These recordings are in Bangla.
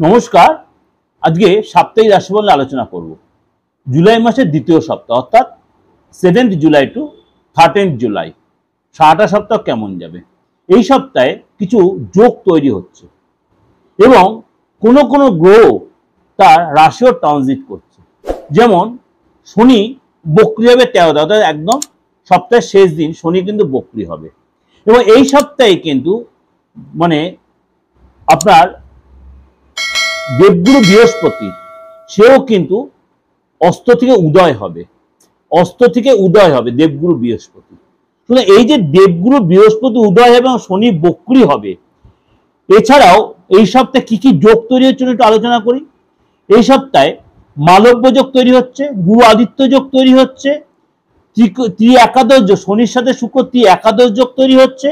নমস্কার। আজকে সাপ্তাহিক রাশিফল নিয়ে আলোচনা করব। জুলাই মাসের দ্বিতীয় সপ্তাহ অর্থাৎ 7th July two 13th July, সারাটা সপ্তাহ কেমন যাবে। এই সপ্তাহে কিছু যোগ তৈরি হচ্ছে এবং কোনো কোনো গ্রহ তার রাশিও ট্রানজিট করছে। যেমন শনি বক্রি হবে 13 অর্থাৎ একদম সপ্তাহের শেষ দিন শনি কিন্তু বক্রি হবে এবং এই সপ্তাহে কিন্তু মানে আপনার দেবগুরু বৃহস্পতি সেও কিন্তু অস্ত থেকে উদয় হবে, দেবগুরু বৃহস্পতি। শুনে এই যে দেবগুরু বৃহস্পতি উদয় হবে এবং শনি বক্রি হবে, এছাড়াও এই সপ্তাহে কি কি যোগ তৈরি হচ্ছে একটু আলোচনা করি। এই সপ্তাহে মালব্য যোগ তৈরি হচ্ছে, গুরু আদিত্য যোগ তৈরি হচ্ছে, একাদশ যোগ শনির সাথে শুক্র একাদশ যোগ তৈরি হচ্ছে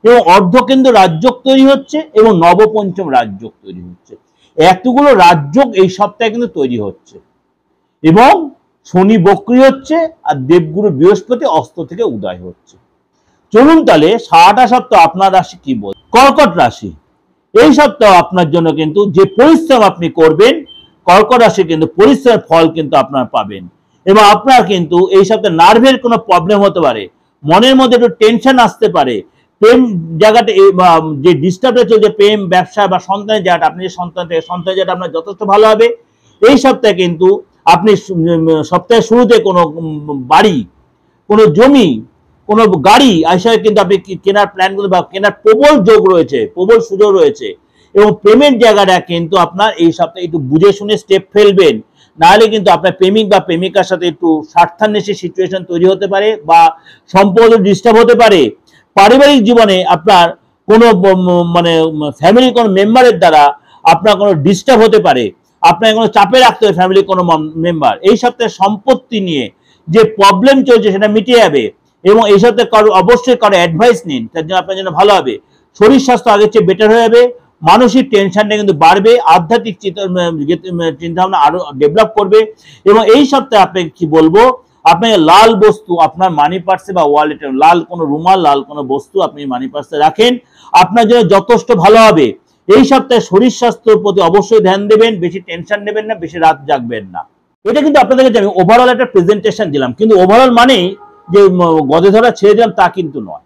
এবং অর্ধকেন্দ্র রাজযোগ তৈরি হচ্ছে এবং নবপঞ্চম রাজযোগ তৈরি হচ্ছে। এতগুলো রাজযোগ এই সপ্তাহে কিন্তু তৈরি হচ্ছে এবং শনি বক্রি হচ্ছে আর দেবগুরু বৃহস্পতি অস্ত থেকে উদয় হচ্ছে। চলুন তাহলে সারাটা সপ্তাহ আপনার রাশি কি বল। কর্কট রাশি, এই সপ্তাহ আপনার জন্য কিন্তু যে পরিশ্রম আপনি করবেন, কর্কট রাশি কিন্তু পরিশ্রমের ফল কিন্তু আপনারা পাবেন এবং আপনার কিন্তু এই সপ্তাহে নার্ভের কোনো প্রবলেম হতে পারে, মনের মধ্যে একটু টেনশন আসতে পারে, প্রেম জায়গাটা যে ডিস্টার্বটা চলছে প্রেম ব্যবসা বা সন্তানের জায়গাটা, আপনি যে সন্তান জায়গাটা আপনার যথেষ্ট ভালো হবে। এই সপ্তাহে কিন্তু আপনি সপ্তাহের শুরুতে কোনো বাড়ি, কোনো জমি, কোনো গাড়ি হিসাবে কিন্তু আপনি কেনার প্ল্যানগুলো বা কেনার প্রবল যোগ রয়েছে, প্রবল সুযোগ রয়েছে এবং পেমেন্ট জায়গাটা কিন্তু আপনার এই সপ্তাহে একটু বুঝে শুনে স্টেপ ফেলবেন, নাহলে কিন্তু আপনার প্রেমিক বা প্রেমিকার সাথে একটু স্বার্থান্বেষী সিচুয়েশন তৈরি হতে পারে বা সম্পর্ক ডিস্টার্ব হতে পারে। পারিবারিক জীবনে আপনার কোনো মানে ফ্যামিলির কোনো মেম্বারের দ্বারা আপনার কোনো ডিস্টার্ব হতে পারে, আপনার কোনো চাপে রাখতে হবে ফ্যামিলির কোনো মেম্বার। এই সপ্তাহে সম্পত্তি নিয়ে যে প্রবলেম চলছে সেটা মিটে যাবে এবং এই সপ্তাহে অবশ্যই কারো অ্যাডভাইস নিন, তার জন্য আপনার জন্য ভালো হবে। শরীর স্বাস্থ্য আগের চেয়ে বেটার হয়ে যাবে, মানসিক টেনশনটা কিন্তু বাড়বে, আধ্যাত্মিক চিন্তাভাবনা আরো ডেভেলপ করবে এবং এই সপ্তাহে আপনাকে কি বলবো, আপনি লাল বস্তু আপনার মানি পার্সে বা ওয়ালেটে, লাল কোনো রুমাল, লাল কোনো বস্তু আপনি মানি পার্সে রাখেন, আপনার জন্য যথেষ্ট ভালো হবে। এই সপ্তাহে শরীর স্বাস্থ্যের প্রতি অবশ্যই ধ্যান দেবেন, বেশি টেনশন নেবেন না, বেশি রাত জাগবেন না। এটা কিন্তু আপনাদেরকে আমি ওভারঅল একটা প্রেজেন্টেশন দিলাম, কিন্তু ওভারঅল মানেই যে গদে ধরা ছেড়ে দিলাম তা কিন্তু নয়।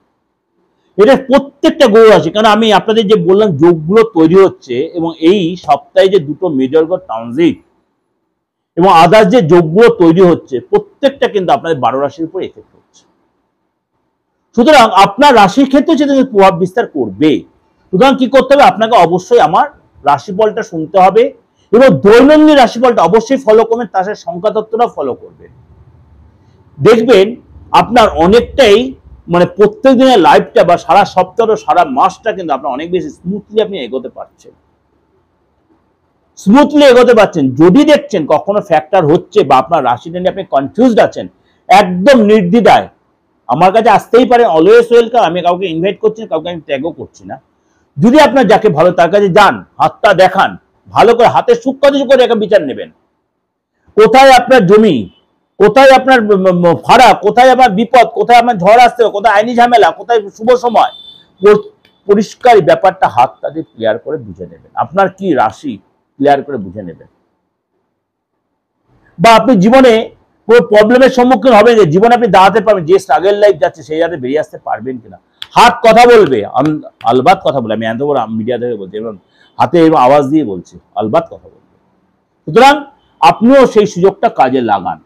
এটা প্রত্যেকটা গ্রহ রাশি, কারণ আমি আপনাদের যে বললাম যোগগুলো তৈরি হচ্ছে এবং এই সপ্তাহে যে দুটো মেজর গ্রহ ট্রানজিট এবং আদার্স যে যোগগুলো তৈরি হচ্ছে প্রত্যেকটা কিন্তু আপনাদের 12 রাশির উপর এফেক্ট হচ্ছে। সুতরাং আপনার রাশির ক্ষেত্রে সেটা প্রভাব বিস্তার করবে। সুতরাং কি করতে হবে, আপনাকে অবশ্যই আমার রাশিফলটা শুনতে হবে এবং দৈনন্দিন রাশিফলটা অবশ্যই ফলো করবেন, তার সাথে সংখ্যাতত্ত্বটা ফলো করবেন। দেখবেন আপনার অনেকটাই মানে প্রত্যেক দিনের লাইফটা বা সারা সপ্তাহ সারা মাসটা কিন্তু আপনার অনেক বেশি স্মুথলি আপনি এগোতে পারছেন, যদি দেখছেন কখনো ফ্যাক্টর হচ্ছে বা আপনার রাশিটা নিয়ে আপনি কনফিউজড আছেন, একদম নির্দ্বিধায় আমার কাছে আসতেই পারেন, অলওয়েজ ওয়েলকাম। আমি কাউকে ইনভাইট করছি না, কাউকে আমি ট্যাগও করছি না। যদি আপনার যাকে ভালো তার কাছে যান, হাতটা দেখান, ভালো করে হাতে সূক্ষ্ম করে একটা বিচার নেবেন, কোথায় আপনার জমি, কোথায় আপনার ভাড়া, কোথায় আপনার বিপদ, কোথায় আপনার ঝড় আসতে হবে, কোথায় আইনি ঝামেলা, কোথায় শুভ সময়, পরিষ্কার ব্যাপারটা হাতটা দিয়ে ক্লিয়ার করে বুঝে নেবেন। আপনার কি রাশি ক্লিয়ার করে বুঝে নেবেন। বা আপনি জীবনে কোনো প্রবলেমের সম্মুখীন হবেন, যে জীবনে আপনি দাঁড়াতে পারবেন, যে স্ট্রাগল লাইফ যাচ্ছে সেই জায়গাতে বেরিয়ে আসতে পারবেন কিনা। হাত কথা বলবে, আলবাত কথা বলে, আমি এত বড় মিডিয়া থেকে বলছি এবং হাতে এবং আওয়াজ দিয়ে বলছি, আলবাত কথা বলবে। সুতরাং আপনিও সেই সুযোগটা কাজে লাগান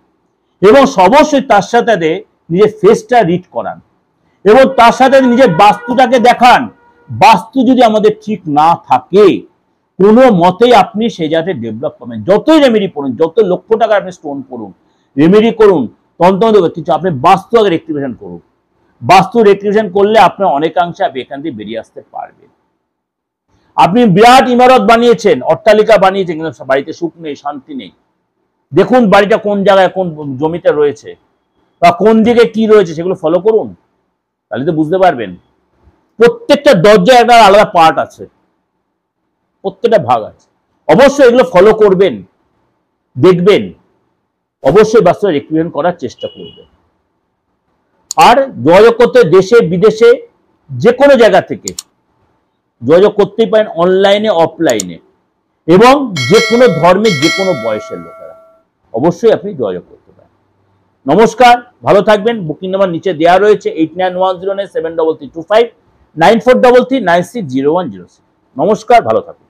এবং অবশ্যই তার সাথে নিজের ফেসটা রিড করান এবং তার সাথে নিজের বাস্তুটাকে দেখান। বাস্তু যদি আমাদের ঠিক না থাকে কোনো মতেই আপনি সেই জায়গাতে ডেভেলপ করবেন। যতই রেমেডি করুন, যত লক্ষ টাকা আপনি স্টোন করুন, রেমেডি করুন, তন্ত্র কিছু আপনি বাস্তু আগে রেক্টিফিকেশন করুন। বাস্তু রেক্টিফিকেশন করলে আপনার অনেকাংশে আপনি এখান থেকে বেরিয়ে আসতে পারবেন। আপনি বিরাট ইমারত বানিয়েছেন, অট্টালিকা বানিয়েছেন, কিন্তু বাড়িতে সুখ নেই, শান্তি নেই। দেখুন বাড়িটা কোন জায়গায়, কোন জমিতে রয়েছে বা কোন দিকে কি রয়েছে, সেগুলো ফলো করুন, তাহলে তো বুঝতে পারবেন। প্রত্যেকটা দরজায় একটা আলাদা পার্ট আছে, প্রত্যেকটা ভাগ আছে, অবশ্যই এগুলো ফলো করবেন, দেখবেন, অবশ্যই বাস্তবে রেক্টিফিকেশন করার চেষ্টা করবেন। আর যোগাযোগ করতে দেশে বিদেশে যে কোনো জায়গা থেকে যোগাযোগ করতেই পারেন, অনলাইনে অফলাইনে। এবং যে কোনো ধর্মের যে কোনো বয়সের লোকেরা অবশ্যই আপনি যোগাযোগ করতে পারেন। নমস্কার, ভালো থাকবেন। বুকিং নাম্বার নিচে দেওয়া রয়েছে 8910973325 9433960106। নমস্কার, ভালো থাকুন।